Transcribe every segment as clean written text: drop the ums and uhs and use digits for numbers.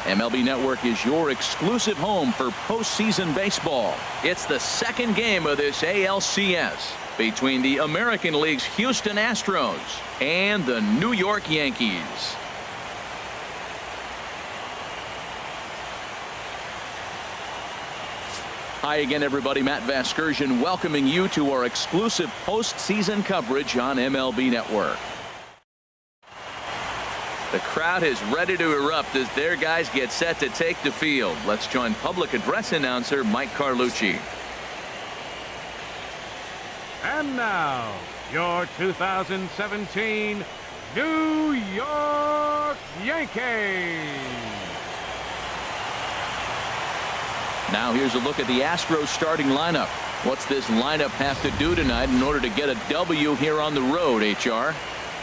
MLB Network is your exclusive home for postseason baseball. It's the second game of this ALCS between the American League's Houston Astros and the New York Yankees. Hi again, everybody. Matt Vasgersian welcoming you to our exclusive postseason coverage on MLB Network. The crowd is ready to erupt as their guys get set to take the field. Let's join public address announcer Mike Carlucci. And now, your 2017 New York Yankees. Now here's a look at the Astros starting lineup. What's this lineup have to do tonight in order to get a W here on the road, HR?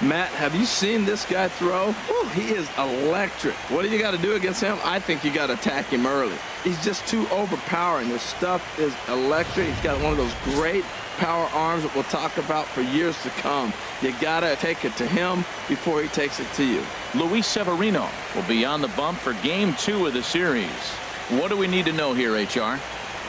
Matt, have you seen this guy throw? Whew, he is electric. What do you got to do against him? I think you got to attack him early. He's just too overpowering. His stuff is electric. He's got one of those great power arms that we'll talk about for years to come. You got to take it to him before he takes it to you. Luis Severino will be on the bump for Game 2 of the series. What do we need to know here, HR?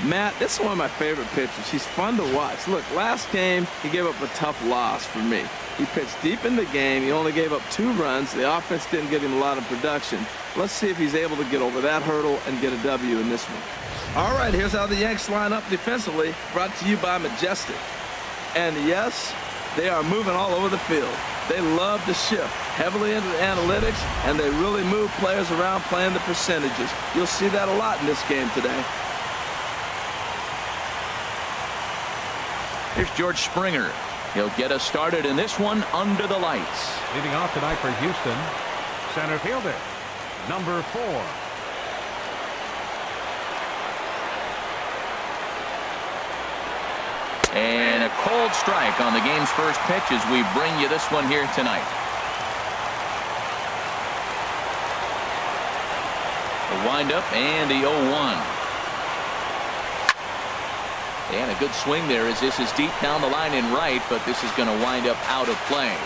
Matt, this is one of my favorite pitchers. He's fun to watch. Look, last game, he gave up a tough loss for me. He pitched deep in the game. He only gave up 2 runs. The offense didn't give him a lot of production. Let's see if he's able to get over that hurdle and get a W in this one. All right, here's how the Yanks line up defensively, brought to you by Majestic. And yes, they are moving all over the field. They love to shift heavily into the analytics, and they really move players around playing the percentages. You'll see that a lot in this game today. Here's George Springer. He'll get us started in this one under the lights. Leading off tonight for Houston, center fielder, number 4. And a cold strike on the game's first pitch as we bring you this one here tonight. The windup and the 0-1. And a good swing there as this is deep down the line in right, but this is going to wind up out of play.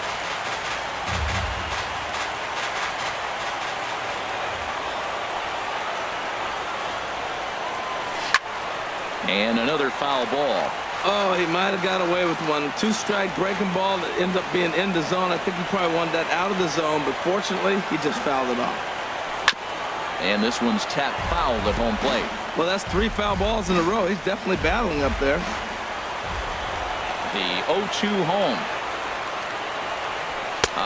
And another foul ball. Oh, he might have got away with one. 2-strike breaking ball that ended up being in the zone. I think he probably wanted that out of the zone, but fortunately, he just fouled it off. And this one's tapped foul at home plate. Well, that's 3 foul balls in a row. He's definitely battling up there. The 0-2 home.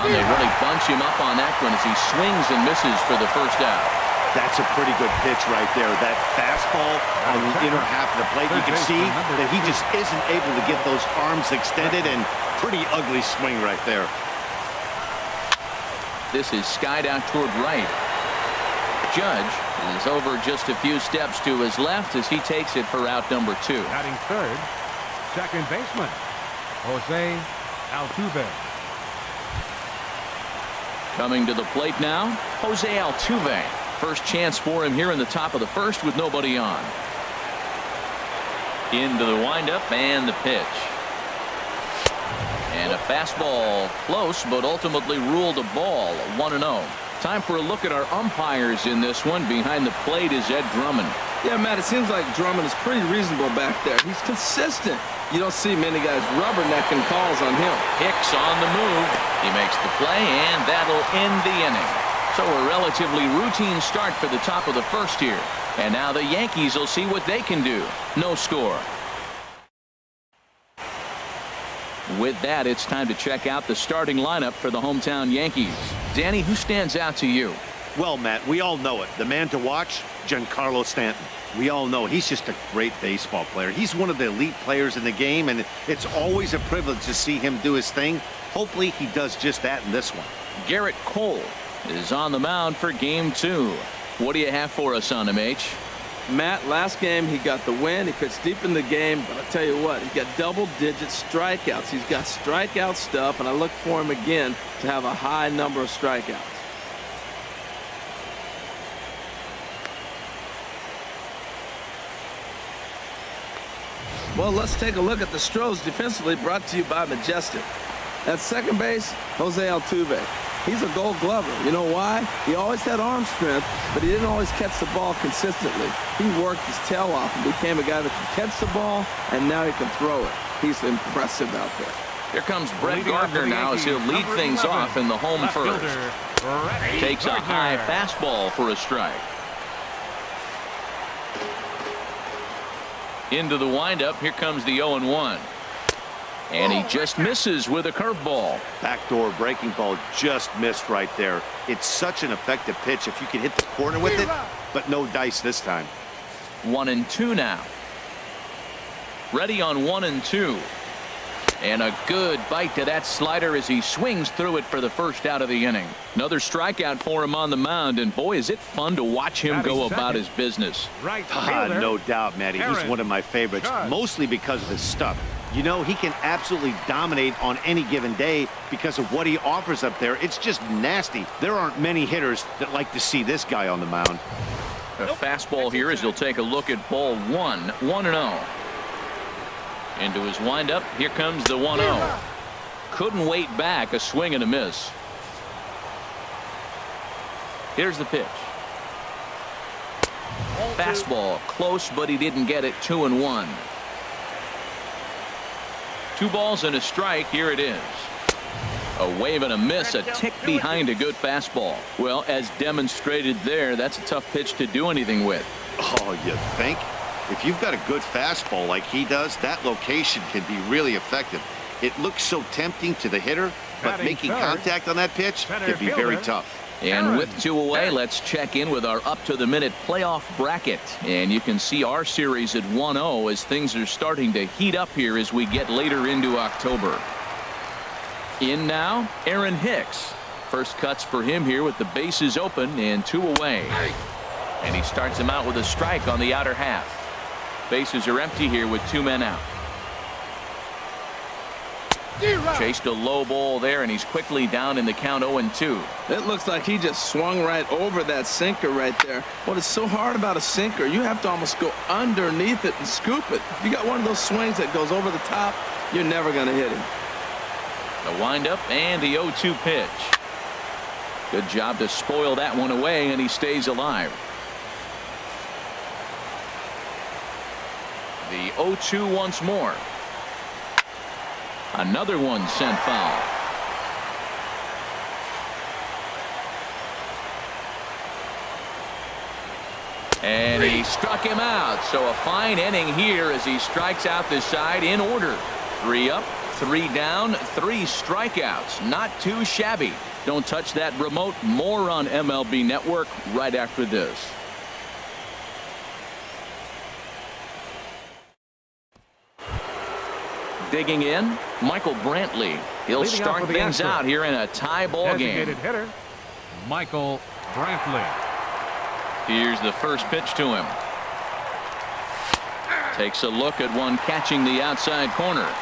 They really bunch him up on that one as he swings and misses for the first out. That's a pretty good pitch right there. That fastball on the inner half of the plate. You can see that he just isn't able to get those arms extended, and pretty ugly swing right there. This is skied out toward right. Judge is over just a few steps to his left as he takes it for out number 2. Batting third, second baseman, Jose Altuve. Coming to the plate now, Jose Altuve. First chance for him here in the top of the first with nobody on. Into the windup and the pitch. And a fastball close, but ultimately ruled a ball. 1-0. Time for a look at our umpires in this one. Behind the plate is Ed Drummond. Yeah, Matt, it seems like Drummond is pretty reasonable back there. He's consistent. You don't see many guys rubbernecking calls on him. Hicks on the move. He makes the play, and that'll end the inning. So a relatively routine start for the top of the first here. And now the Yankees will see what they can do. No score. With that, it's time to check out the starting lineup for the hometown Yankees. Danny, who stands out to you? Well, Matt, we all know it. The man to watch, Giancarlo Stanton. We all know he's just a great baseball player. He's one of the elite players in the game, and it's always a privilege to see him do his thing. Hopefully he does just that in this one. Garrett Cole is on the mound for Game 2. What do you have for us on him, H? Matt, last game he got the win. He pitched deep in the game, but I'll tell you what, he got double-digit strikeouts. He's got strikeout stuff, and I look for him again to have a high number of strikeouts. Well, let's take a look at the Astros defensively, brought to you by Majestic. At second base, Jose Altuve. He's a gold glover. You know why? He always had arm strength, but he didn't always catch the ball consistently. He worked his tail off and became a guy that can catch the ball, and now he can throw it. He's impressive out there. Here comes Brett Gardner now as he'll lead things off in the home first. Takes a high fastball for a strike. Into the windup. Here comes the 0-1. And he just misses with a curveball. Backdoor breaking ball just missed right there. It's such an effective pitch if you can hit the corner with it, but no dice this time. 1-2 now. Ready on 1-2. And a good bite to that slider as he swings through it for the first out of the inning. Another strikeout for him on the mound, and boy, is it fun to watch him go about his business. No doubt, Matty. He's one of my favorites, mostly because of his stuff. You know, he can absolutely dominate on any given day because of what he offers up there. It's just nasty. There aren't many hitters that like to see this guy on the mound. A fastball here as he'll take a look at ball 1-0. Into his windup. Here comes the 1-0. Couldn't wait back. A swing and a miss. Here's the pitch. Fastball close, but he didn't get it. 2-1. 2 balls and a strike. Here it is. A wave and a miss, a tick behind a good fastball. Well, as demonstrated there, that's a tough pitch to do anything with. Oh, you think? If you've got a good fastball like he does, that location can be really effective. It looks so tempting to the hitter, but making contact on that pitch can be very tough. And with 2 away, let's check in with our up-to-the-minute playoff bracket. And you can see our series at 1-0 as things are starting to heat up here as we get later into October. In now, Aaron Hicks. First cuts for him here with the bases open and 2 away. And he starts him out with a strike on the outer half. Bases are empty here with 2 men out. Chased a low ball there, and he's quickly down in the count 0-2. It looks like he just swung right over that sinker right there. What is so hard about a sinker, you have to almost go underneath it and scoop it. If you got one of those swings that goes over the top, you're never going to hit him. The windup and the 0-2 pitch. Good job to spoil that one away, and he stays alive. The 0-2 once more. Another one sent foul. And he struck him out. So a fine inning here as he strikes out the side in order. 3 up, 3 down, 3 strikeouts. Not too shabby. Don't touch that remote. More on MLB Network right after this. Digging in, Michael Brantley. He'll start things out here in a tie ball game. Hitter, Michael Brantley. Here's the first pitch to him. Takes a look at one catching the outside corner.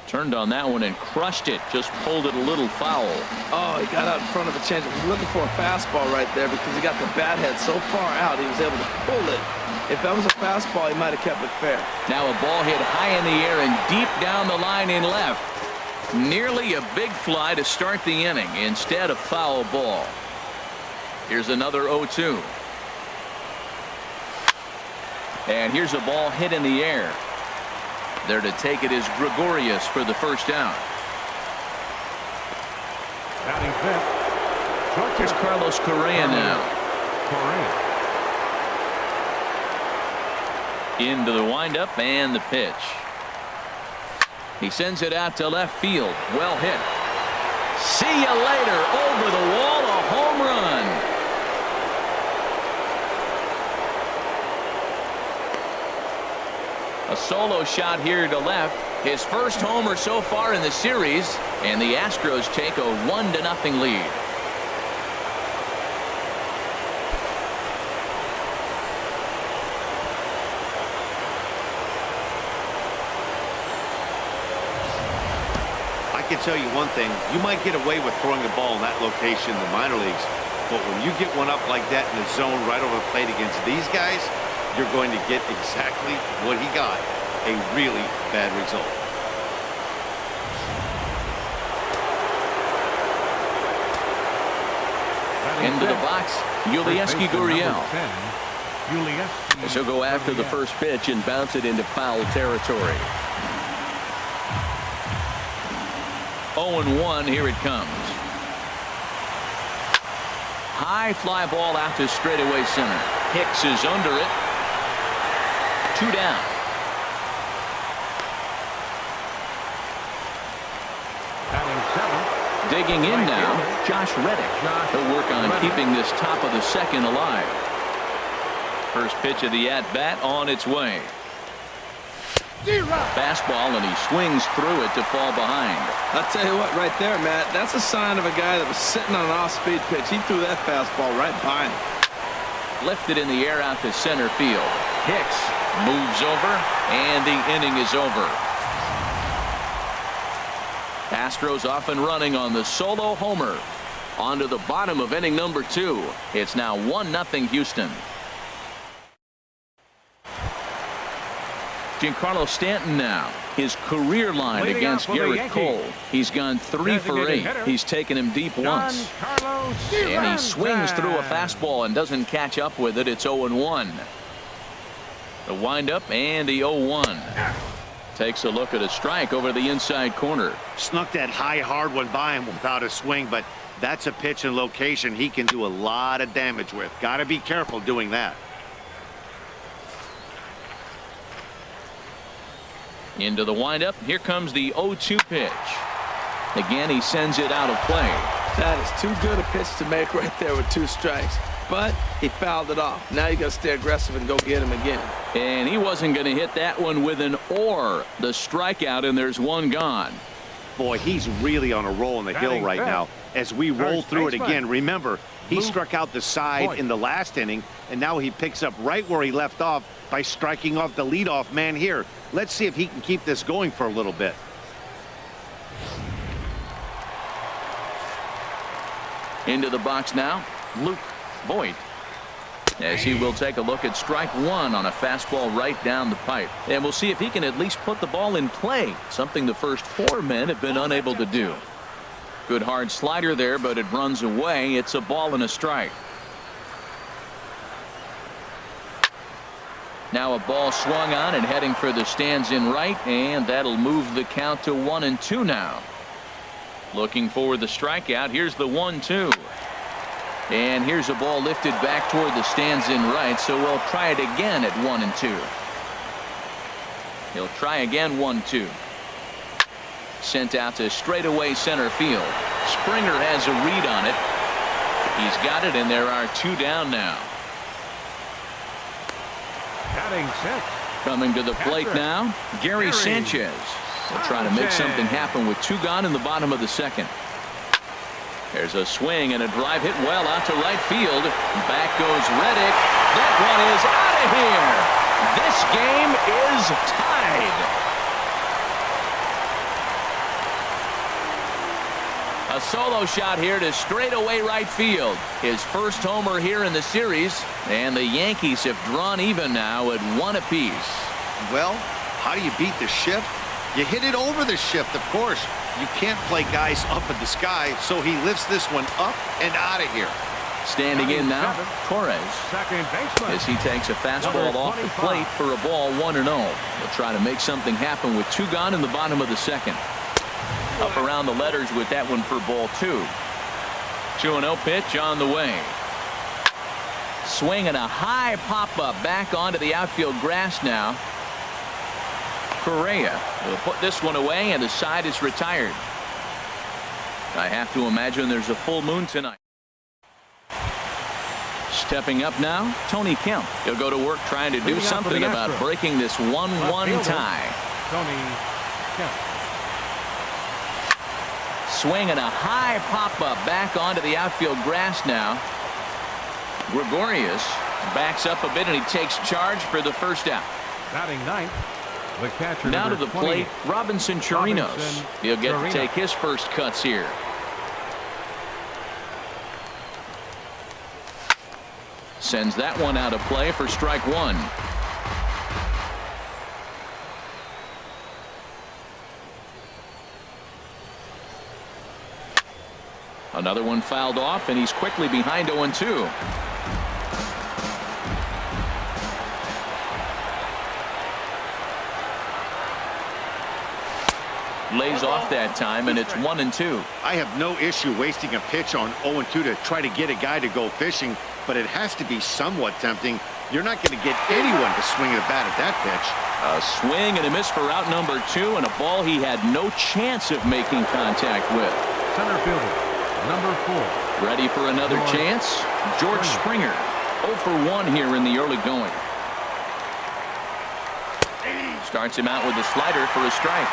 Turned on that one and crushed it. Just pulled it a little foul. Oh, he got out in front of a changeup. He was looking for a fastball right there because he got the bat head so far out he was able to pull it. If that was a fastball, he might have kept it fair. Now a ball hit high in the air and deep down the line in left. Nearly a big fly to start the inning. Instead, a foul ball. Here's another 0-2. And here's a ball hit in the air. There to take it is Gregorius for the first down. Batting fifth. Here's Carlos Correa now. Into the windup and the pitch. He sends it out to left field. Well hit. See you later. Over the wall, a home run. A solo shot here to left. His first homer so far in the series, and the Astros take a 1-0 lead. I can tell you one thing. You might get away with throwing the ball in that location in the minor leagues, but when you get one up like that in the zone right over the plate against these guys, you're going to get exactly what he got, a really bad result. Into the box, Yulieski Gurriel. As he'll go after the first pitch and bounce it into foul territory. 0-1, here it comes. High fly ball out to straightaway center. Hicks is under it. 2 down. Digging in now, Josh Reddick. He'll work on keeping this top of the second alive. First pitch of the at-bat on its way. Fastball, and he swings through it to fall behind. I'll tell you what, right there, Matt, that's a sign of a guy that was sitting on an off-speed pitch. He threw that fastball right by him. Lifted in the air out to center field. Hicks moves over, and the inning is over. Astros off and running on the solo homer. On to the bottom of inning number 2. It's now 1-0 Houston. Giancarlo Stanton now. His career line against Garrett Cole. He's gone 3 for 8. He's taken him deep once. And he swings through a fastball and doesn't catch up with it. It's 0-1. The windup and the 0-1. Takes a look at a strike over the inside corner. Snuck that high, hard one by him without a swing, but that's a pitch and location he can do a lot of damage with. Got to be careful doing that. Into the windup. Here comes the 0-2 pitch. Again, he sends it out of play. That is too good a pitch to make right there with 2 strikes. But he fouled it off. Now you got to stay aggressive and go get him again. And he wasn't going to hit that one with an or. The strikeout, and there's 1 gone. Boy, he's really on a roll in the hill right now. As we roll through it again, remember, he struck out the side in the last inning, and now he picks up right where he left off by striking off the leadoff man here. Let's see if he can keep this going for a little bit. Into the box now, Luke Voigt, as he will take a look at strike 1 on a fastball right down the pipe. And we'll see if he can at least put the ball in play, something the first 4 men have been unable to do. Good hard slider there, but it runs away. It's a ball and a strike. Now a ball swung on and heading for the stands in right, and that'll move the count to 1-2 now. Looking for the strikeout. Here's the 1-2. And here's a ball lifted back toward the stands in right, so we'll try it again at 1-2. He'll try again 1-2. Sent out to straightaway center field. Springer has a read on it. He's got it, and there are 2 down now. Coming to the plate now, Gary Sanchez. Will try to make something happen with 2 gone in the bottom of the second. There's a swing and a drive hit well out to right field. Back goes Reddick. That one is out of here. This game is tied. A solo shot here to straightaway right field. His first homer here in the series. And the Yankees have drawn even now at 1 apiece. Well, how do you beat the shift? You hit it over the shift, of course. You can't play guys up in the sky, so he lifts this one up and out of here. Standing in now, Torres, as he takes a fastball off the plate for a ball 1-0. He'll try to make something happen with 2 gone in the bottom of the second. Up around the letters with that one for ball 2. 2-0 pitch on the way. Swing and a high pop-up back onto the outfield grass now. Correa will put this one away, and the side is retired. I have to imagine there's a full moon tonight. Stepping up now, Tony Kemp. He'll go to work trying to do something about breaking this 1-1 tie. Tony Kemp. Swing and a high pop-up back onto the outfield grass now. Gregorius backs up a bit, and he takes charge for the first out. Batting 9th. The catcher now to the 20, plate, Robinson Chirinos. He'll get to take his first cuts here. sends that one out of play for strike one. Another one fouled off, and he's quickly behind 0-2. Lays off that time, and it's 1-2. I have no issue wasting a pitch on 0-2 to try to get a guy to go fishing, but it has to be somewhat tempting. You're not going to get anyone to swing a bat at that pitch. A swing and a miss for out number 2, and a ball he had no chance of making contact with. Center fielder, number 4. Ready for another chance? George Springer, 0 for 1 here in the early going. Starts him out with a slider for a strike.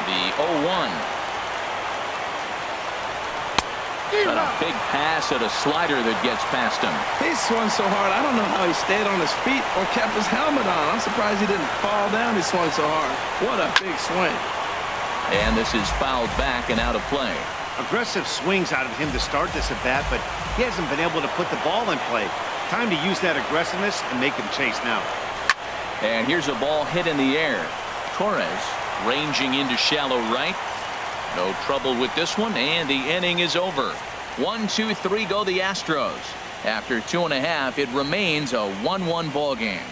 The 0-1. But a big pass at a slider that gets past him. He swung so hard, I don't know how he stayed on his feet or kept his helmet on. I'm surprised he didn't fall down. He swung so hard. What a big swing. And this is fouled back and out of play. Aggressive swings out of him to start this at bat, but he hasn't been able to put the ball in play. Time to use that aggressiveness and make him chase now. And here's a ball hit in the air. Torres ranging into shallow right. No trouble with this one, and the inning is over. 1-2-3 go the Astros. After 2.5, it remains a 1-1 ball game.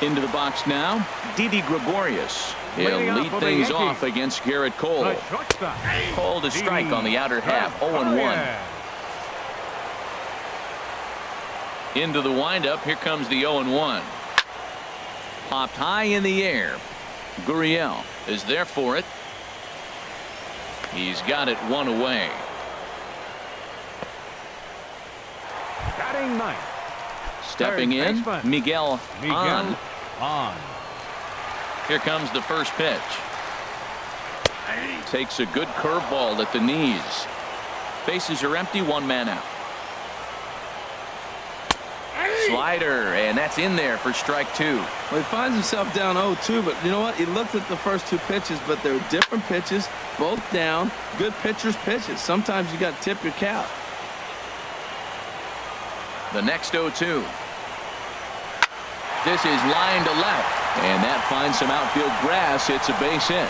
Into the box now, Didi Gregorius. He'll lead things off against Garrett Cole. Cole to strike on the outer half, 0-1. Into the windup, here comes the 0-1. Popped high in the air. Gurriel is there for it. He's got it one away. Batting ninth. Stepping in, Miguel on. Here comes the first pitch. Takes a good curveball at the knees. Bases are empty, one man out. Slider, and that's in there for strike 2. Well, he finds himself down 0-2, but you know what? He looked at the first 2 pitches, but they're different pitches, both down. Good pitchers' pitches. Sometimes you got to tip your cap. The next 0-2. This is line to left, and that finds some outfield grass. It's a base hit.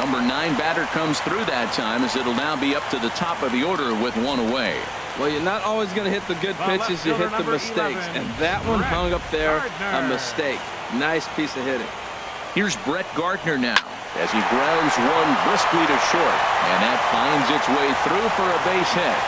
Number 9 batter comes through that time, as it'll now be up to the top of the order with one away. Well, you're not always going to hit the good pitches. You hit the mistakes. And that one hung up there, a mistake. Nice piece of hitting. Here's Brett Gardner now as he grounds one briskly to short. And that finds its way through for a base hit.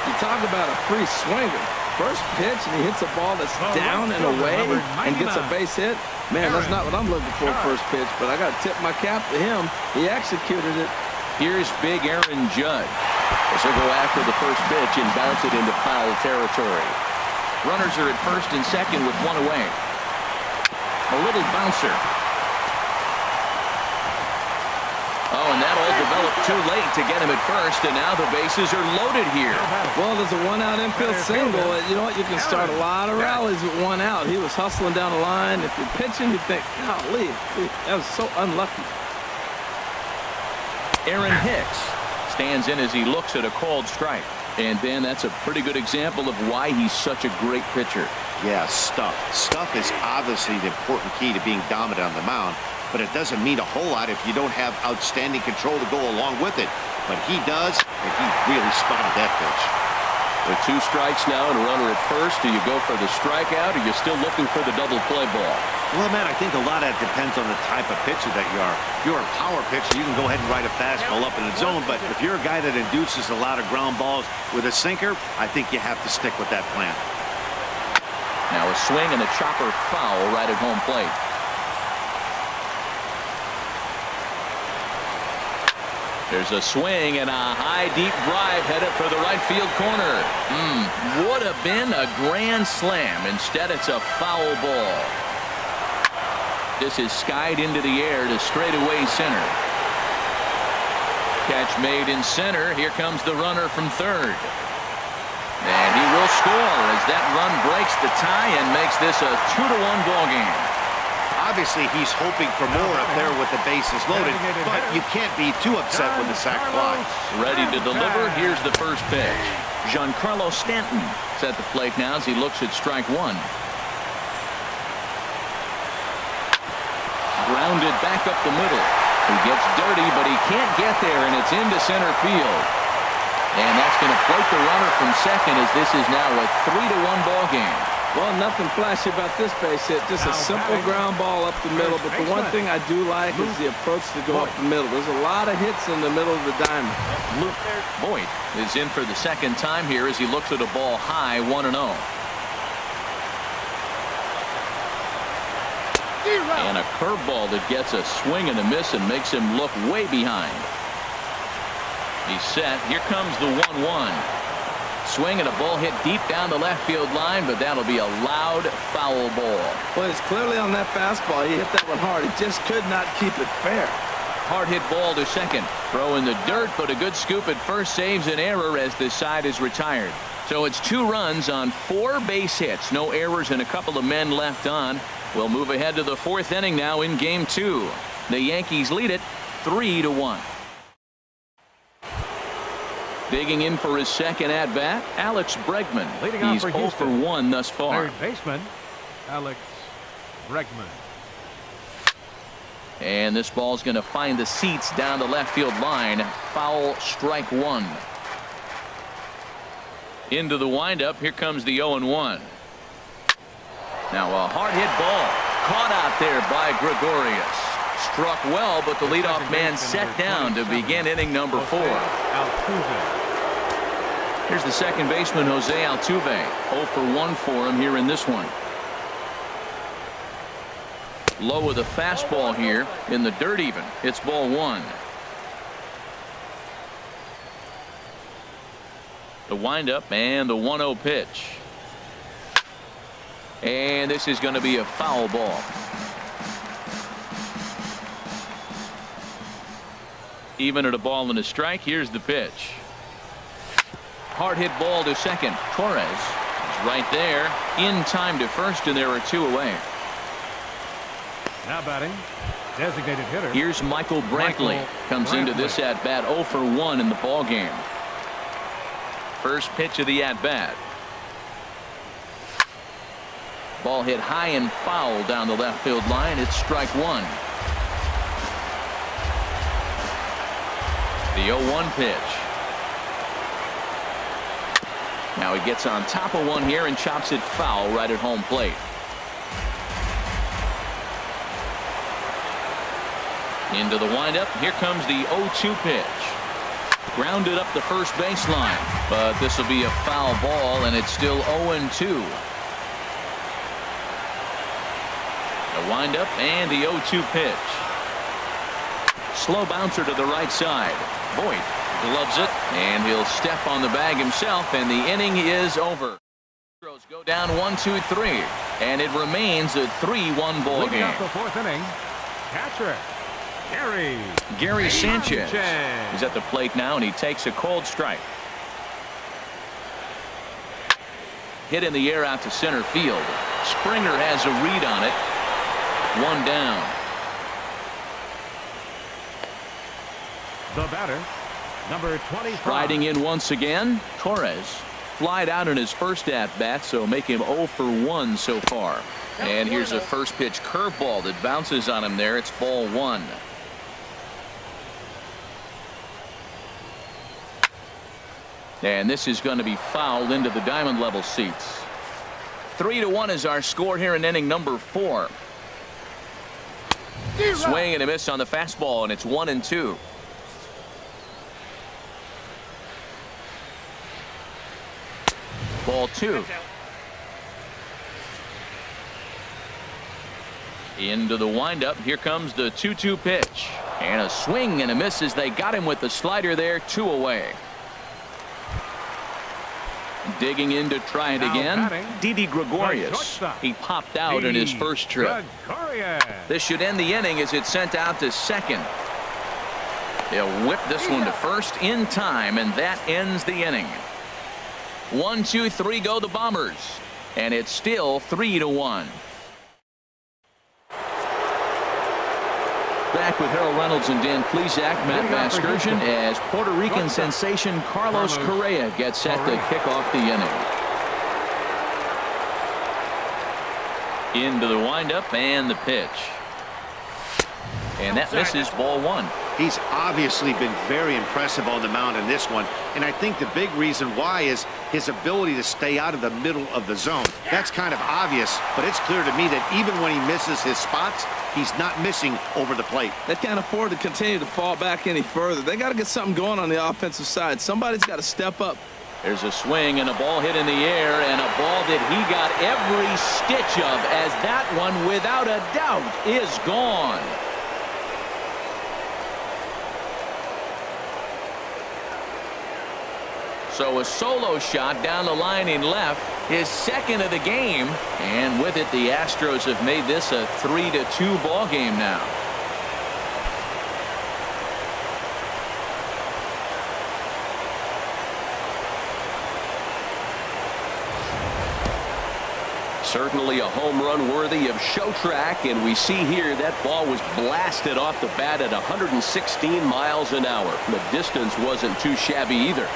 You talk about a free swinger. First pitch, and he hits a ball that's down and away and gets a base hit. Man, that's not what I'm looking for first pitch, but I got to tip my cap to him. He executed it. Here's big Aaron Judge. As he'll go after the first pitch and bounce it into foul territory. Runners are at first and second with one away. A little bouncer. Oh, and that all developed too late to get him at first, and now the bases are loaded here. Well, there's a one-out infield single. You know what? You can start a lot of rallies with one out. He was hustling down the line. If you're pitching, you think, golly, that was so unlucky. Aaron Hicks stands in as he looks at a called strike. And Ben, that's a pretty good example of why he's such a great pitcher. Yeah, stuff. Stuff is obviously the important key to being dominant on the mound, but it doesn't mean a whole lot if you don't have outstanding control to go along with it. But he does, and he really spotted that pitch. With 2 strikes now and a runner at first, do you go for the strikeout, or are you still looking for the double play ball? Well, man, I think a lot of that depends on the type of pitcher that you are. If you're a power pitcher, you can go ahead and ride a fastball up in the zone, but if you're a guy that induces a lot of ground balls with a sinker, I think you have to stick with that plan. Now a swing and a chopper foul right at home plate. There's a swing and a high deep drive headed for the right field corner. Would have been a grand slam. Instead, it's a foul ball. This is skied into the air to straightaway center. Catch made in center. Here comes the runner from third. And he will score as that run breaks the tie and makes this a 2-1 ball game. I Obviously, he's hoping for more up there with the bases loaded, but you can't be too upset with the sac fly. Ready to deliver. Here's the first pitch. Giancarlo Stanton is at the plate now as he looks at strike one. Grounded back up the middle. He gets dirty, but he can't get there, and it's into center field. And that's going to float the runner from second as this is now a 3-1 ball game. Well, nothing flashy about this base hit. Just a simple ground ball up the middle. But the one thing I do like is the approach to go up the middle. There's a lot of hits in the middle of the diamond. Luke Boyd is in for the second time here as he looks at a ball high 1-0. And a curveball that gets a swing and a miss and makes him look way behind. He's set. Here comes the 1-1. Swing and a ball hit deep down the left field line, but that'll be a loud foul ball. Well, it's clearly on that fastball. He hit that one hard. He just could not keep it fair. Hard hit ball to second. Throw in the dirt, but a good scoop at first saves an error as this side is retired. So it's 2 runs on 4 base hits. No errors and a couple of men left on. We'll move ahead to the 4th inning now in Game 2. The Yankees lead it 3-1. Digging in for his second at-bat, Alex Bregman. He's 0 for 1 thus far. Third baseman, Alex Bregman. And this ball's going to find the seats down the left field line. Foul, strike 1. Into the windup. Here comes the 0-1. Now a hard hit ball caught out there by Gregorius. Struck well, but the leadoff man set down to begin inning number 4. Here's the second baseman, Jose Altuve. 0 for 1 for him here in this one. Low with a fastball here in the dirt even. It's ball 1. The windup and the 1-0 pitch. And this is going to be a foul ball. Even at a ball and a strike. Here's the pitch. Hard hit ball to second. Torres is right there in time to first, and there are 2 away. Now batting, designated hitter. Here's Michael Brantley. Comes into this at bat 0 for 1 in the ball game. First pitch of the at bat. Ball hit high and foul down the left field line. It's strike 1. The 0-1 pitch. Now he gets on top of one here and chops it foul right at home plate. Into the windup. Here comes the 0-2 pitch. Grounded up the first baseline, but this will be a foul ball, and it's still 0-2. The windup and the 0-2 pitch. Slow bouncer to the right side. Boyd gloves it, and he'll step on the bag himself, and the inning is over. Astros go down 1-2-3, and it remains a 3-1 ball game. Up the 4th inning, catcher Gary Sanchez is at the plate now, and he takes a cold strike. Hit in the air out to center field. Springer has a read on it. 1 down. The batter, number 25. Riding in once again, Torres. Flied out in his first at-bat, so make him 0 for 1 so far. And here's a first pitch curveball that bounces on him there. It's ball 1. And this is going to be fouled into the diamond level seats. 3-1 is our score here in inning number 4. Swing and a miss on the fastball, and it's 1-2. Ball 2. Into the windup. Here comes the 2-2 pitch. And a swing and a miss as they got him with the slider there. 2 away. Digging in to try it again. Didi Gregorius. He popped out in his first trip. This should end the inning as it's sent out to second. They'll whip this one to first in time, and that ends the inning. 1, 2, 3 go the Bombers, and it's still 3-1. back with Harold Reynolds and Dan Plesac. Matt Vasgersian as Puerto Rican sensation Carlos Correa gets set to kick off the inning. Into the windup and the pitch. And that misses, ball one. He's obviously been very impressive on the mound in this one, and I think the big reason why is his ability to stay out of the middle of the zone. That's kind of obvious, but it's clear to me that even when he misses his spots, he's not missing over the plate. They can't afford to continue to fall back any further. They got to get something going on the offensive side. Somebody's got to step up. There's a swing and a ball hit in the air, and a ball that he got every stitch of, as that one, without a doubt, is gone. So a solo shot down the line in left, his second of the game, and with it the Astros have made this a 3-2 ball game now. Certainly a home run worthy of show track, and we see here that ball was blasted off the bat at 116 miles an hour. The distance wasn't too shabby either.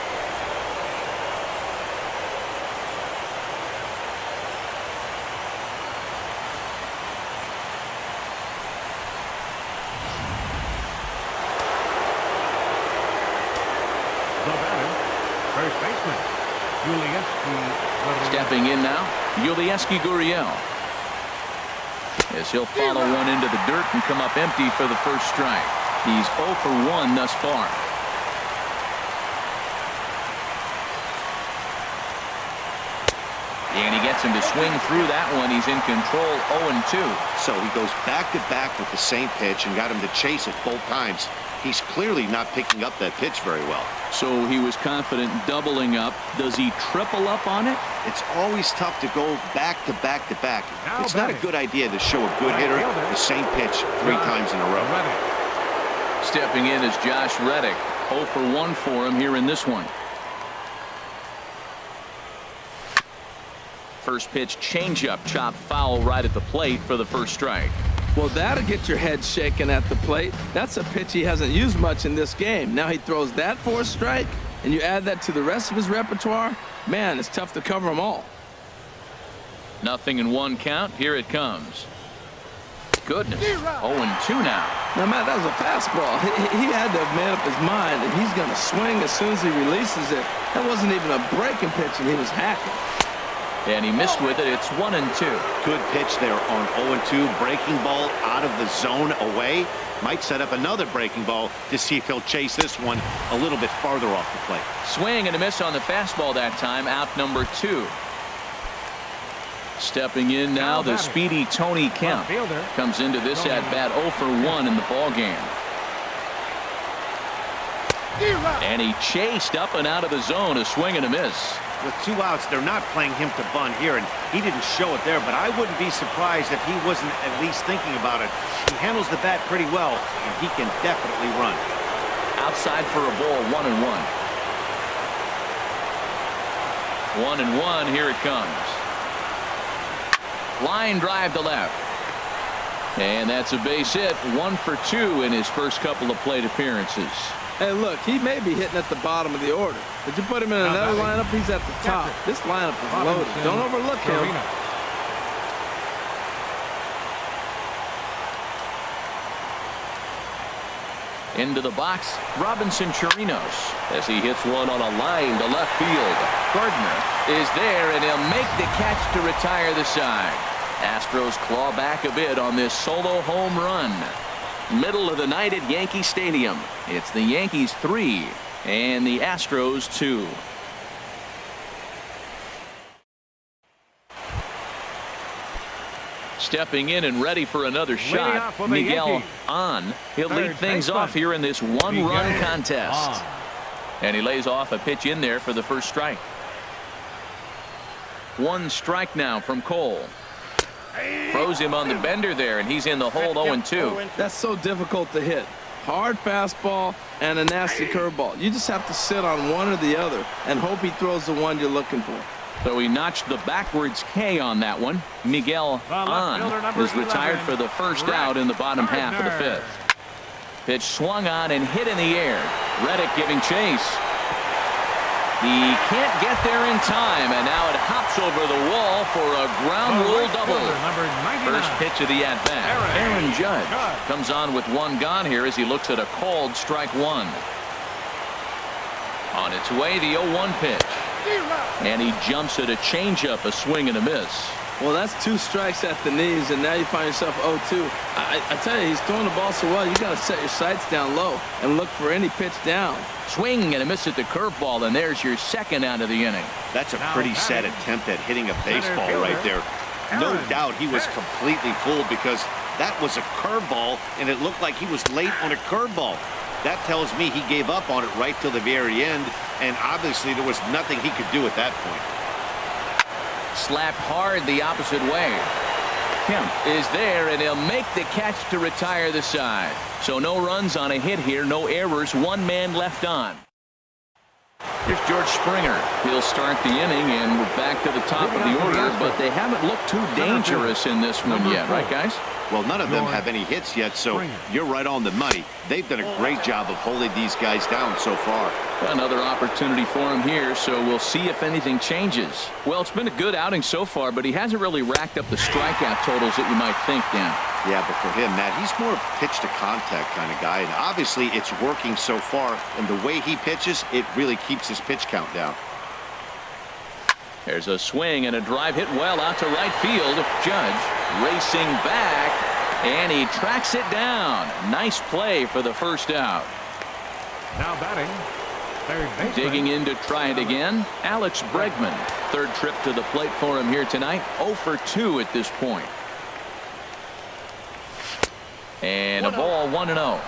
First baseman, Stepping in now, Yulieski Gurriel. As he'll follow one into the dirt and come up empty for the first strike. He's 0 for 1 thus far. And he gets him to swing through that one. He's in control, 0-2. So he goes back-to-back with the same pitch and got him to chase it both times. He's clearly not picking up that pitch very well. So he was confident doubling up. Does he triple up on it? It's always tough to go back-to-back-to-back. Now It's not a good idea to show a good hitter the same pitch 3 times in a row. Stepping in is Josh Reddick. 0 for 1 for him here in this one. First pitch changeup, chopped foul right at the plate for the first strike. Well, that'll get your head shaken at the plate. That's a pitch he hasn't used much in this game. Now he throws that for a strike, and you add that to the rest of his repertoire. Man, it's tough to cover them all. 0-1 count. Here it comes. Goodness. 0-2 now. Now, Matt, that was a fastball. He had to have made up his mind that he's going to swing as soon as he releases it. That wasn't even a breaking pitch, and he was hacking. And he missed with it. It's 1-2. Good pitch there on 0-2. Breaking ball out of the zone away. Might set up another breaking ball to see if he'll chase this one a little bit farther off the plate. Swing and a miss on the fastball that time. Out number 2. Stepping in now, the speedy Tony Kemp comes into this at bat 0 for 1 in the ball game. And he chased up and out of the zone. A swing and a miss. With 2 outs, they're not playing him to bunt here, and he didn't show it there, but I wouldn't be surprised if he wasn't at least thinking about it. He handles the bat pretty well, and he can definitely run. Outside for a ball, 1-1. 1-1, here it comes. Line drive to left. And that's a base hit, 1 for 2 in his first couple of plate appearances. Hey, look, he may be hitting at the bottom of the order, but you put him in another lineup, he's at the top. This lineup is loaded. Don't overlook him. Into the box, Robinson Chirinos as he hits one on a line to left field. Gardner is there, and he'll make the catch to retire the side. Astros claw back a bit on this solo home run. Middle of the night at Yankee Stadium. It's the Yankees 3 and the Astros 2. Stepping in and ready for another shot, Miguel on. He'll lead things off here in this one-run contest. And he lays off a pitch in there for the first strike. 1 strike now from Cole. Throws him on the bender there, and he's in the hole 0-2. That's so difficult to hit. Hard fastball and a nasty curveball. You just have to sit on one or the other and hope he throws the one you're looking for. So he notched the backwards K on that one. Miguel on is retired for the first out in the bottom half of the 5th. Pitch swung on and hit in the air. Reddick giving chase. He can't get there in time, and now it hops over the wall for a ground rule double. Number 99. First pitch of the at-bat. Aaron Judge comes on with one gone here as he looks at a called strike one. On its way, the 0-1 pitch. And he jumps at a changeup, a swing and a miss. Well, that's 2 strikes at the knees, and now you find yourself 0-2. I tell you, he's throwing the ball so well, you got to set your sights down low and look for any pitch down. Swing and a miss at the curveball, and there's your second out of the inning. That's a pretty sad attempt at hitting a baseball right there. No doubt he was completely fooled because that was a curveball, and it looked like he was late on a curveball. That tells me he gave up on it right till the very end, and obviously there was nothing he could do at that point. Slapped hard the opposite way. Kemp is there, and he'll make the catch to retire the side. So no runs on a hit here, no errors, 1 man left on. Here's George Springer. He'll start the inning, and we're back to the top of the order, but they haven't looked too dangerous in this one yet, right, guys? Well, none of them have any hits yet, so you're right on the money. They've done a great job of holding these guys down so far. Another opportunity for him here, so we'll see if anything changes. Well, it's been a good outing so far, but he hasn't really racked up the strikeout totals that you might think, Dan. Yeah, but for him, Matt, he's more pitch to contact kind of guy, and obviously it's working so far, and the way he pitches, it really keeps his pitch count down. There's a swing and a drive hit well out to right field. Judge racing back, and he tracks it down. Nice play for the first out. Now batting, third baseman. Digging in to try it again, Alex Bregman. Third trip to the plate for him here tonight. 0 for 2 at this point. And a ball, 1-0.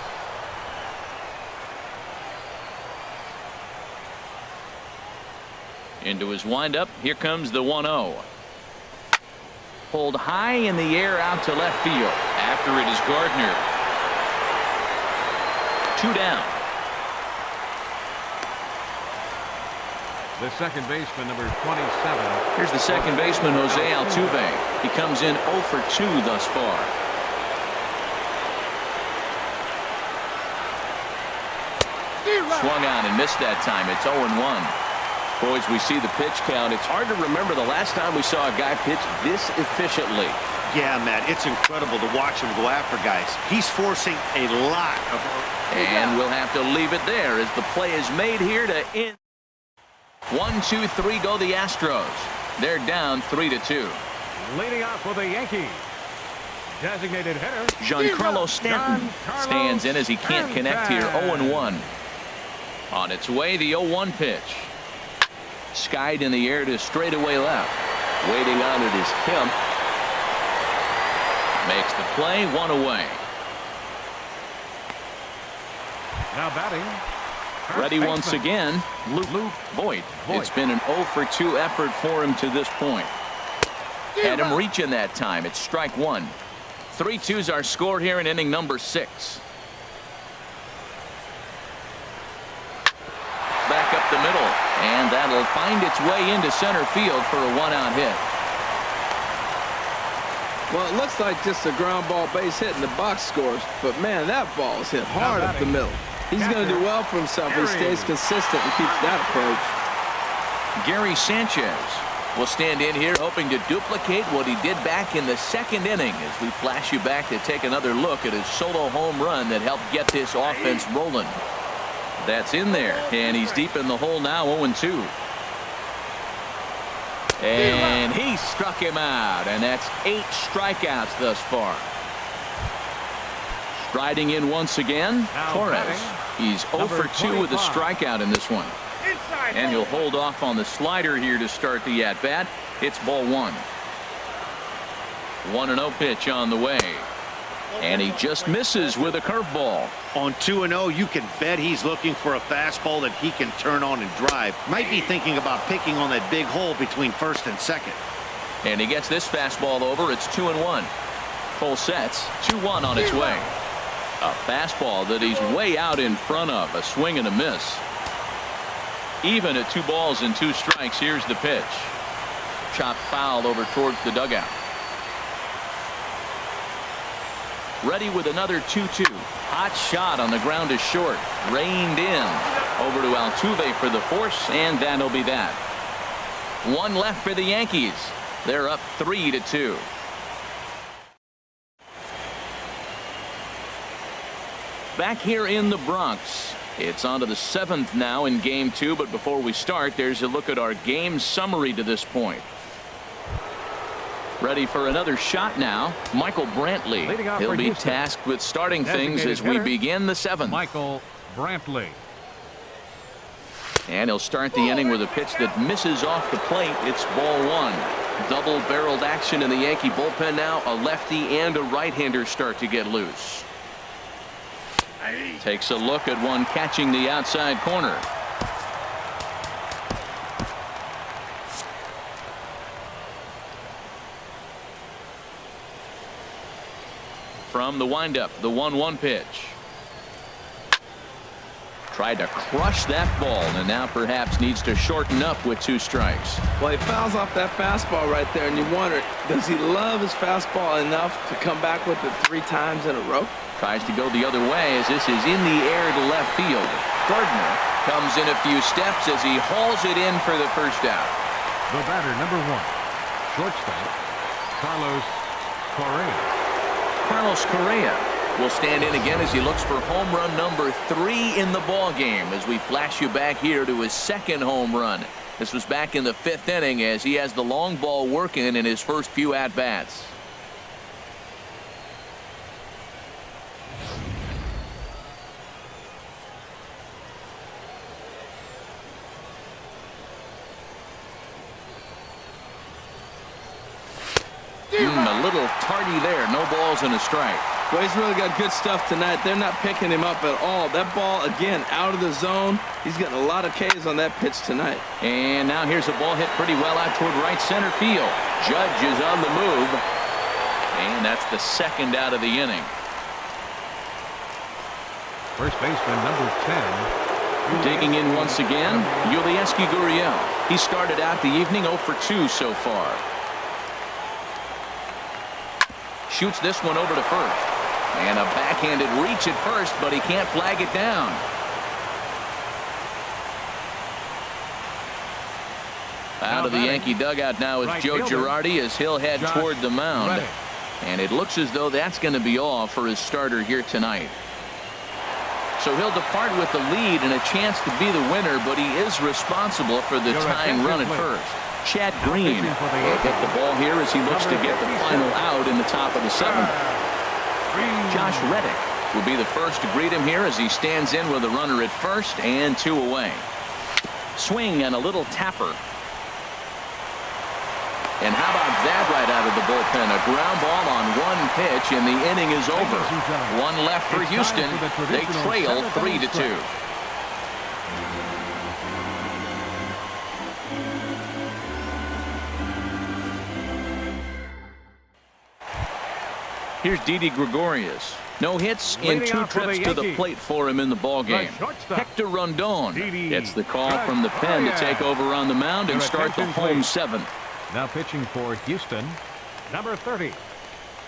Into his windup. Here comes the 1-0. Pulled high in the air out to left field. After it is Gardner. 2 down. The second baseman, number 27. Here's the second baseman, Jose Altuve. He comes in 0 for 2 thus far. Swung on and missed that time. It's 0-1. Boys, we see the pitch count. It's hard to remember the last time we saw a guy pitch this efficiently. Yeah, Matt, it's incredible to watch him go after guys. He's forcing a lot of... And we'll have to leave it there as the play is made here to end. 1, 2, 3 go the Astros. They're down 3-2. Leading off with the Yankees. Designated hitter Giancarlo Stanton stands in as he can't connect here. 0-1. On its way, the 0-1 pitch. Skied in the air to straightaway left. Waiting on it is Kemp. Makes the play, 1 away. Now batting. Ready once again, Luke Voit. It's been an 0 for 2 effort for him to this point. Had him reaching that time. It's strike 1. 3-2's our score here in inning number 6. Back up the middle, and that'll find its way into center field for a 1-out hit. Well, it looks like just a ground ball base hit in the box scores, but man, that ball is hit hard up the middle. He's going to do well for himself if he stays consistent and keeps that approach. Gary Sanchez will stand in here hoping to duplicate what he did back in the second inning as we flash you back to take another look at his solo home run that helped get this offense rolling. That's in there, and he's deep in the hole now, 0-2. And he struck him out, and that's 8 strikeouts thus far. Striding in once again, Torres. He's 0 for 2 with a strikeout in this one. And he'll hold off on the slider here to start the at-bat. It's ball 1. 1-0 pitch on the way. And he just misses with a curveball. On 2-0, you can bet he's looking for a fastball that he can turn on and drive. Might be thinking about picking on that big hole between first and second. And he gets this fastball over. It's 2-1. Full sets. 2-1 on its way. A fastball that he's way out in front of. A swing and a miss. Even at 2 balls and 2 strikes. Here's the pitch. Chopped foul over towards the dugout. Ready with another 2-2. Hot shot on the ground is short. Reined in. Over to Altuve for the force, and that'll be that. One left for the Yankees. They're up 3-2. Back here in the Bronx. It's on to the 7th now in Game 2, but before we start, there's a look at our game summary to this point. Ready for another shot now. Michael Brantley. He'll be tasked with starting things as we begin the 7th. Michael Brantley. And he'll start the inning with a pitch that misses off the plate. It's ball 1. Double-barreled action in the Yankee bullpen now. A lefty and a right-hander start to get loose. Takes a look at one catching the outside corner. From the windup, the 1-1 pitch. Tried to crush that ball, and now perhaps needs to shorten up with 2 strikes. Well, he fouls off that fastball right there, and you wonder, does he love his fastball enough to come back with it 3 times in a row? Tries to go the other way as this is in the air to left field. Gardner comes in a few steps as he hauls it in for the first out. The batter, number 1, shortstop, Carlos Correa. Carlos Correa will stand in again as he looks for home run number 3 in the ball game as we flash you back here to his 2nd home run. This was back in the 5th inning as he has the long ball working in his first few at-bats. A little tardy there. No balls and a strike. Well, he's really got good stuff tonight. They're not picking him up at all. That ball, again, out of the zone. He's getting a lot of Ks on that pitch tonight. And now here's a ball hit pretty well out toward right center field. Judge is on the move. And that's the 2nd out of the inning. First baseman, number 10. Digging in once again, Yulieski Gurriel. He started out the evening 0 for 2 so far. Shoots this one over to first. And a backhanded reach at first, but he can't flag it down. Out of the Yankee dugout now is Joe Girardi as he'll head toward the mound. And it looks as though that's going to be all for his starter here tonight. So he'll depart with the lead and a chance to be the winner, but he is responsible for the tying run at first. Chad Green will hit the ball here as he looks to get the final out in the top of the 7th. Josh Reddick will be the first to greet him here as he stands in with a runner at first and 2 away. Swing and a little tapper. And how about that right out of the bullpen? A ground ball on 1 pitch and the inning is over. 1 left for Houston. They trail 3-2. Here's Didi Gregorius. No hits in 2 trips to the plate for him in the ballgame. Hector Rondon gets the call from the pen to take over on the mound and start the home 7th. Now pitching for Houston, number 30.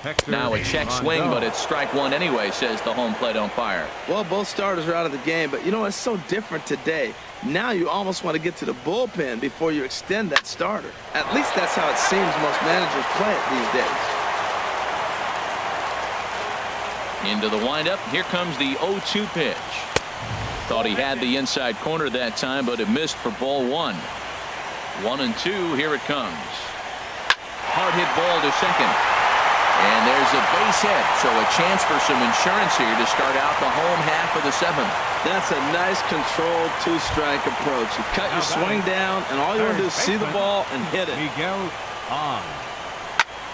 Hector now a check swing, but it's strike 1 anyway, says the home plate umpire. Well, both starters are out of the game, but you know, it's so different today. Now you almost want to get to the bullpen before you extend that starter. At least that's how it seems most managers play it these days. Into the windup. Here comes the 0-2 pitch. Thought he had the inside corner that time, but it missed for ball 1. 1-2. Here it comes. Hard hit ball to second. And there's a base hit, so a chance for some insurance here to start out the home half of the 7th. That's a nice controlled 2-strike approach. You cut your swing down, and all you want to do is see the ball and hit it. Miguel on.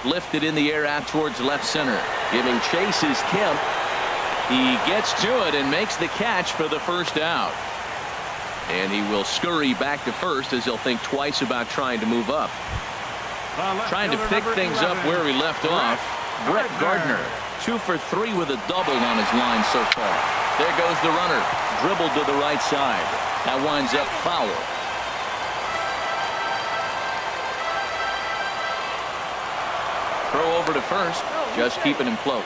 Lifted in the air out towards left center. Giving chase is Kemp. He gets to it and makes the catch for the first out. And he will scurry back to first as he'll think twice about trying to move up. Trying to pick things up where he left off. Brett Gardner, 2 for 3 with a double on his line so far. There goes the runner. Dribbled to the right side. That winds up foul. Throw over to first, just keeping him close.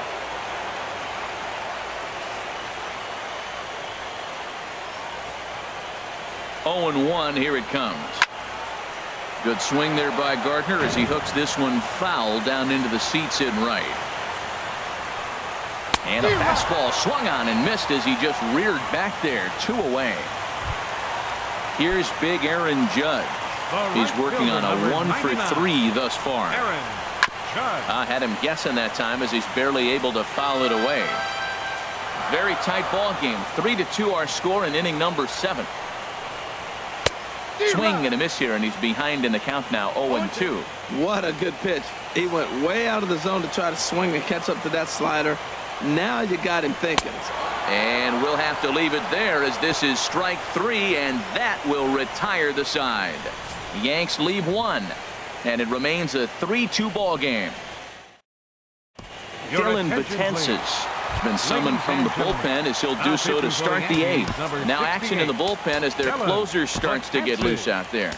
0-1. Here it comes. Good swing there by Gardner as he hooks this one foul down into the seats in right. And a fastball swung on and missed as he just reared back there. 2 away. Here's big Aaron Judge. He's working on a 1 for 3 thus far. I had him guessing that time as he's barely able to foul it away. Very tight ball game. 3-2 our score in inning number 7. Swing and a miss here, and he's behind in the count now. 0-2. What a good pitch. He went way out of the zone to try to swing and catch up to that slider. Now you got him thinking. And we'll have to leave it there as this is strike 3, and that will retire the side. Yanks leave 1, and it remains a 3-2 ball game. Dylan Betances has been summoned from the bullpen as he'll do so to start the 8th. Now action in the bullpen as their closer starts to get loose out there.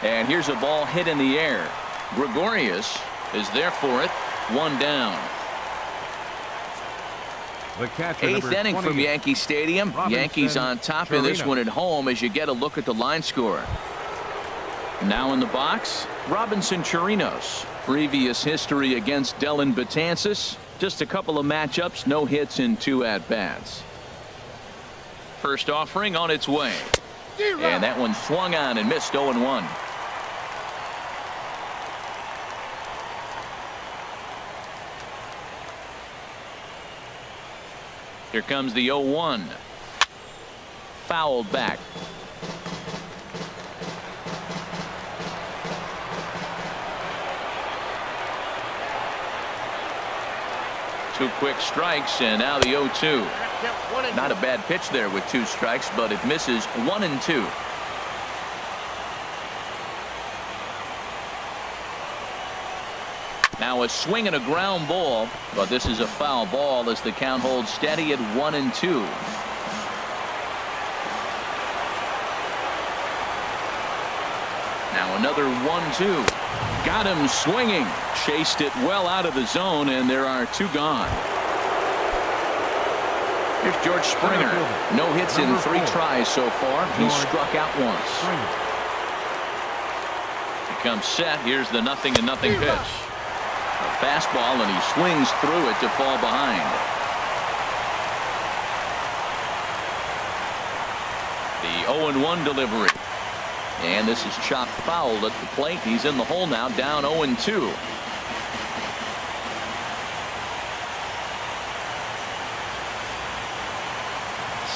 And here's a ball hit in the air. Gregorius is there for it. 1 down. The catcher, 8th inning from Yankee Stadium. Yankees on top in this one at home as you get a look at the line score. Now in the box, Robinson Chirinos. Previous history against Dylan Betances. Just a couple of matchups, no hits in 2 at-bats. First offering on its way. And that one swung on and missed. 0-1. Here comes the 0-1. Fouled back. Two quick strikes, and now the 0-2. Not a bad pitch there with 2 strikes, but it misses. 1-2. Now a swing and a ground ball, but this is a foul ball as the count holds steady at 1-2. Now another 1-2. Got him swinging. Chased it well out of the zone, and there are 2 gone. Here's George Springer. No hits in 3 tries so far. He struck out once. He comes set. Here's the 0-0 pitch. A fastball, and he swings through it to fall behind. The 0-1 delivery. And this is chopped foul at the plate. He's in the hole now, down 0-2.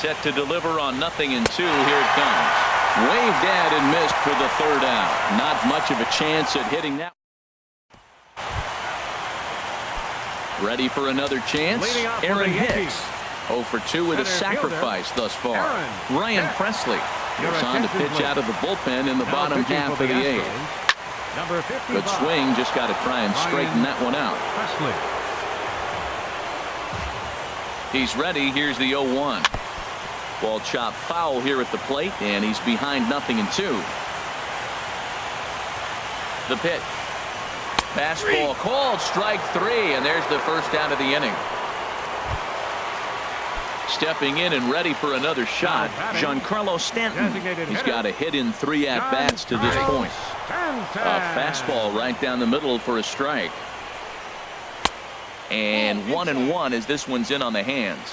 Set to deliver on 0-2. Here it comes. Waved at and missed for the 3rd out. Not much of a chance at hitting that. Ready for another chance. Aaron Hicks. 0 for 2 with a sacrifice thus far. Ryan Presley goes on to pitch out of the bullpen in the bottom half of the 8th. Good swing. Just got to try and straighten that one out. He's ready. Here's the 0-1. Ball chopped foul here at the plate, and he's behind 0-2. The pitch. Fastball called, strike 3, and there's the first out of the inning. Stepping in and ready for another shot, Giancarlo Stanton. He's got a hit in 3 at-bats to this point. A fastball right down the middle for a strike. And 1-1 as this one's in on the hands.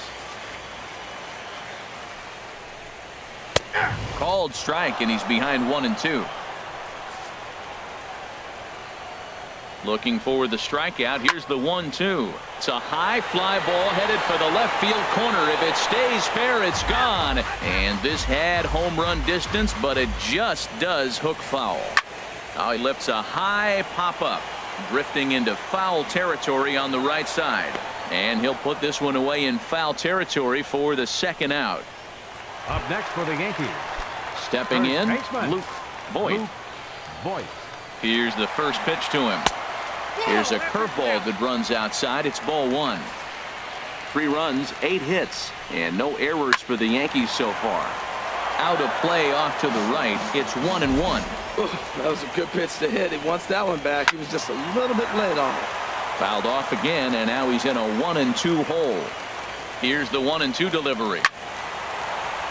Called strike, and he's behind 1-2. Looking for the strikeout. Here's the 1-2. It's a high fly ball headed for the left field corner. If it stays fair, it's gone. And this had home run distance, but it just does hook foul. Now he lifts a high pop up, drifting into foul territory on the right side. And he'll put this one away in foul territory for the 2nd out. Up next for the Yankees. Stepping in, Luke Voit. Here's the first pitch to him. Here's a curveball that runs outside. It's ball 1. 3 runs, 8 hits, and no errors for the Yankees so far. out of play off to the right. It's 1-1. That was a good pitch to hit. He wants that one back. He was just a little bit late on it. Fouled off again, and now he's in a 1-2 hole. Here's the 1-2 delivery.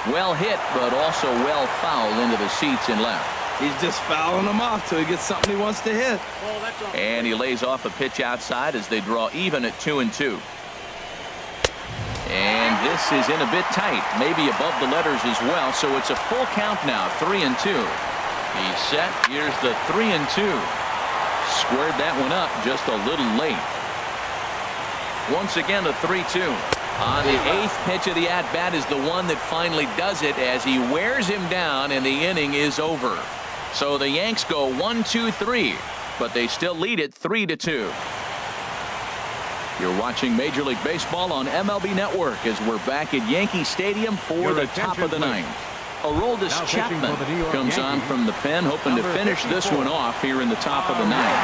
Well hit, but also well fouled into the seats and left. He's just fouling them off till he gets something he wants to hit. And he lays off a pitch outside as they draw even at 2-2. And this is in a bit tight, maybe above the letters as well, so it's a full count now, 3-2. He's set. Here's the 3-2. Squared that one up just a little late. Once again, a 3-2. On the 8th pitch of the at-bat is the one that finally does it as he wears him down, and the inning is over. So the Yanks go 1-2-3, but they still lead it 3-2. You're watching Major League Baseball on MLB Network as we're back at Yankee Stadium for the top of the ninth. Aroldis Chapman comes on from the pen, hoping to finish this one off here in the top of the ninth.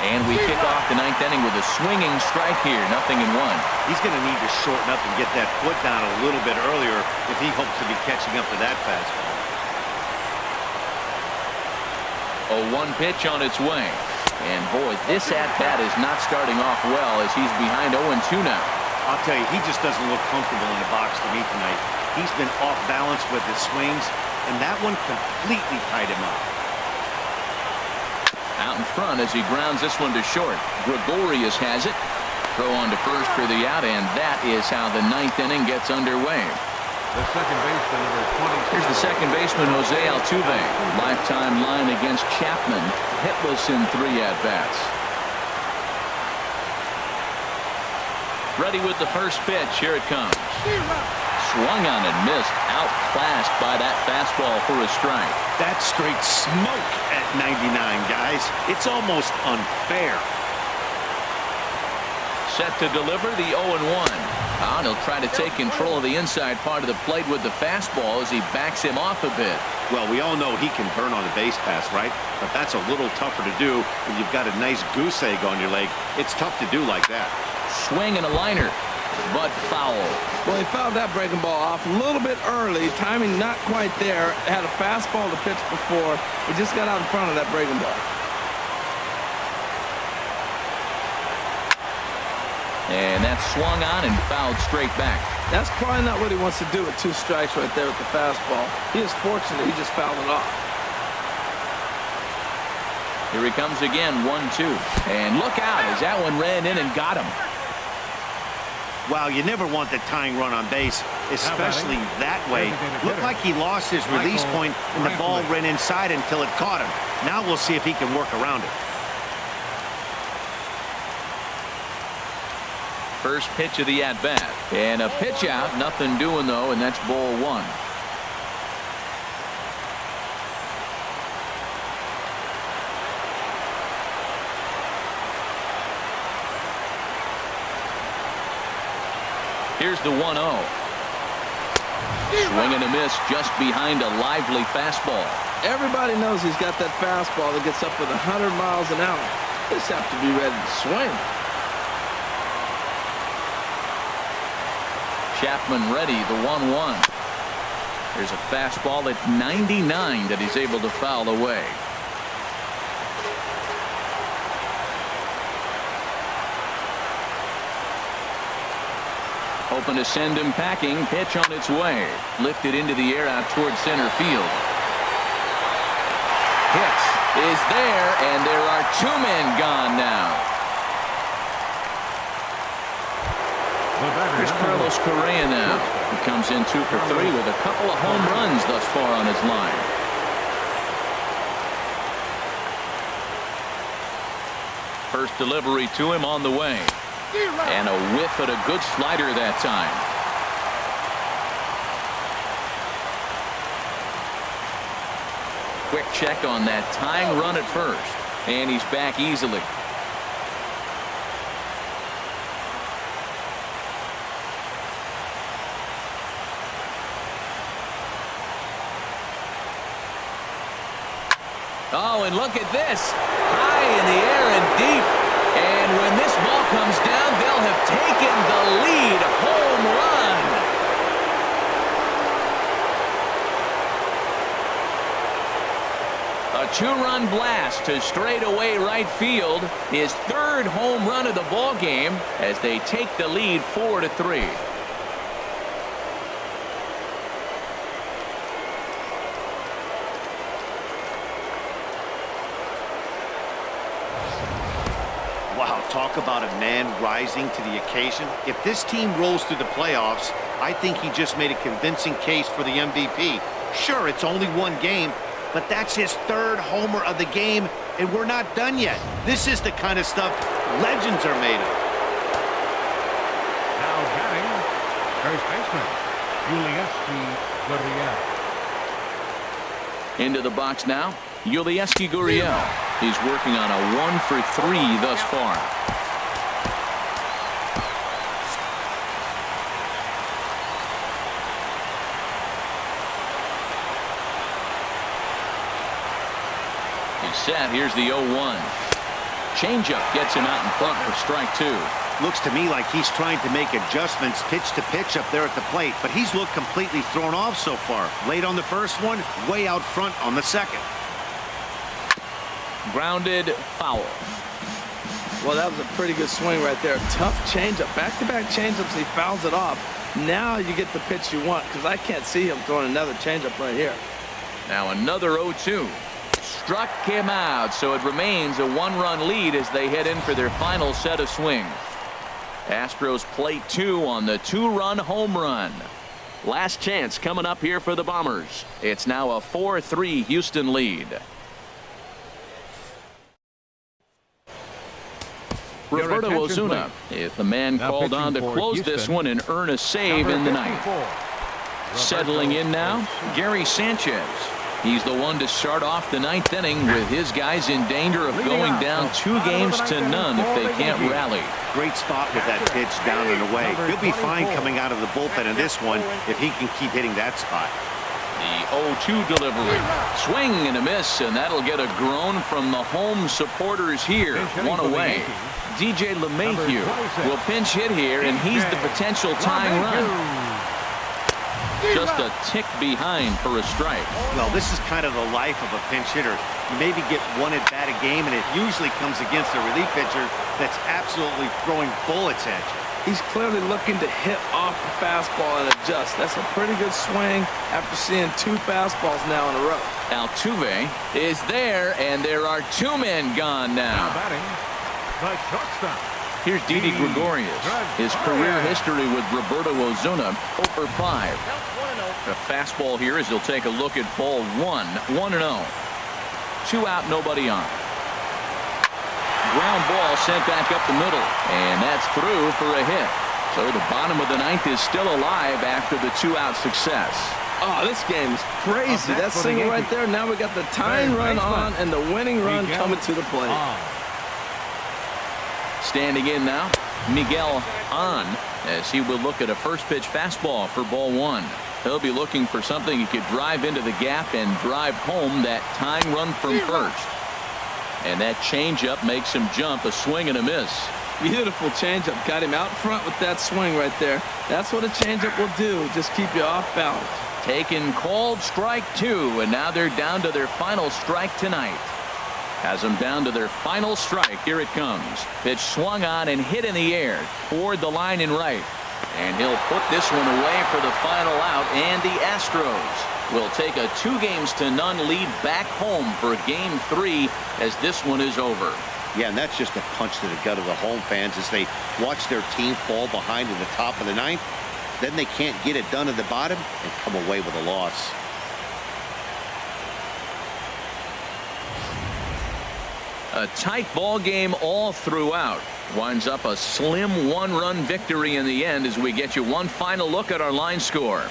And we kick off the 9th inning with a swinging strike here, 0-1. He's going to need to shorten up and get that foot down a little bit earlier if he hopes to be catching up to that fastball. A 1 pitch on its way. And boy, this at-bat is not starting off well as he's behind 0-2 now. I'll tell you, he just doesn't look comfortable in the box to me tonight. He's been off balance with his swings, and that one completely tied him up. Out in front as he grounds this one to short. Gregorius has it. Throw on to first for the out, and that is how the 9th inning gets underway. The second baseman, number 20. Here's the second baseman, Jose Altuve. Lifetime line against Chapman. Hitless in 3 at-bats. Ready with the first pitch. Here it comes. Swung on and missed. Outclassed by that fastball for a strike. That's straight smoke at 99, guys. It's almost unfair. Set to deliver the 0-1. And he'll try to take control of the inside part of the plate with the fastball as he backs him off a bit. Well, we all know he can burn on the base pass, right? But that's a little tougher to do when you've got a nice goose egg on your leg. It's tough to do like that. Swing and a liner, but foul. Well, he fouled that breaking ball off a little bit early. Timing not quite there. Had a fastball to pitch before. He just got out in front of that breaking ball. And that's swung on and fouled straight back. That's probably not what he wants to do with 2 strikes right there with the fastball. He is fortunate he just fouled it off. Here he comes again, 1-2. And look out as that one ran in and got him. Wow, you never want the tying run on base, especially that way. Looked like he lost his release point and the ball ran inside until it caught him. Now we'll see if he can work around it. First pitch of the at-bat. And a pitch out, nothing doing though, and that's ball 1. Here's the 1-0. Swing and a miss just behind a lively fastball. Everybody knows he's got that fastball that gets up with 100 miles an hour. Just have to be ready to swing. Chapman ready, the 1-1. There's a fastball at 99 that he's able to foul away. Hoping to send him packing. Pitch on its way. Lifted into the air out towards center field. Hit is there, and there are 2 men gone now. Here's Carlos Correa now. He comes in 2 for 3 with a couple of home runs thus far on his line. First delivery to him on the way. And a whiff at a good slider that time. Quick check on that tying run at first. And he's back easily. Oh, and look at this. High in the air and deep. And when this ball comes pass to straightaway right field. His third home run of the ball game as they take the lead 4-3. Wow, talk about a man rising to the occasion. If this team rolls through the playoffs, I think he just made a convincing case for the MVP. Sure, it's only one game, but that's his third homer of the game, and we're not done yet. This is the kind of stuff legends are made of. Now batting, first baseman, Guriel. Into the box now, Guriel. He's working on a 1-for-3 thus far. He's set. Here's the 0-1. Changeup gets him out in front for strike 2. Looks to me like he's trying to make adjustments pitch to pitch up there at the plate, but he's looked completely thrown off so far. Late on the first one, way out front on the second. Grounded foul. Well, that was a pretty good swing right there. Tough changeup. Back-to-back changeups, he fouls it off. Now you get the pitch you want, because I can't see him throwing another changeup right here. Now another 0-2. Struck him out, so it remains a one-run lead as they head in for their final set of swings. Astros plate 2 on the 2-run home run. Last chance coming up here for the Bombers. It's now a 4-3 Houston lead. Roberto Osuna is the man called on to close this one and earn a save in the ninth. Settling in now, Gary Sanchez. He's the one to start off the ninth inning with his guys in danger of going down 2-0 if they can't rally. Great spot with that pitch down and away. He'll be fine coming out of the bullpen in this one if he can keep hitting that spot. The 0-2 delivery. Swing and a miss, and that'll get a groan from the home supporters here. One away. DJ LeMahieu will pinch hit here, and he's the potential tying run. Just a tick behind for a strike. Well, this is kind of the life of a pinch hitter. You maybe get one at bat a game, and it usually comes against a relief pitcher that's absolutely throwing bullets at you. He's clearly looking to hit off the fastball and adjust. That's a pretty good swing after seeing 2 fastballs now in a row. Altuve is there, and there are 2 men gone now. Here's Didi Gregorius. His career history with Roberto Osuna, 0-for-5. A fastball here as he'll take a look at ball 1. 1-0. 2 out, nobody on. Ground ball sent back up the middle, and that's through for a hit. So the bottom of the ninth is still alive after the 2-out success. Oh, this game is crazy. That single right there. Now we got the tying run on and the winning run coming to the plate. Standing in now, Miguel on as he will look at a first pitch fastball for ball 1. He'll be looking for something he could drive into the gap and drive home that tying run from first. And that changeup makes him jump, a swing and a miss. Beautiful changeup. Got him out front with that swing right there. That's what a changeup will do. Just keep you off balance. Taken called strike 2, and now they're down to their final strike tonight. Has them down to their final strike. Here it comes. Pitch swung on and hit in the air toward the line and right. And he'll put this one away for the final out, and the Astros will take a 2-0 lead back home for game 3 as this one is over. Yeah, and that's just a punch to the gut of the home fans as they watch their team fall behind in the top of the ninth. Then they can't get it done at the bottom and come away with a loss. A tight ball game all throughout. Winds up a slim 1-run victory in the end as we get you one final look at our line score.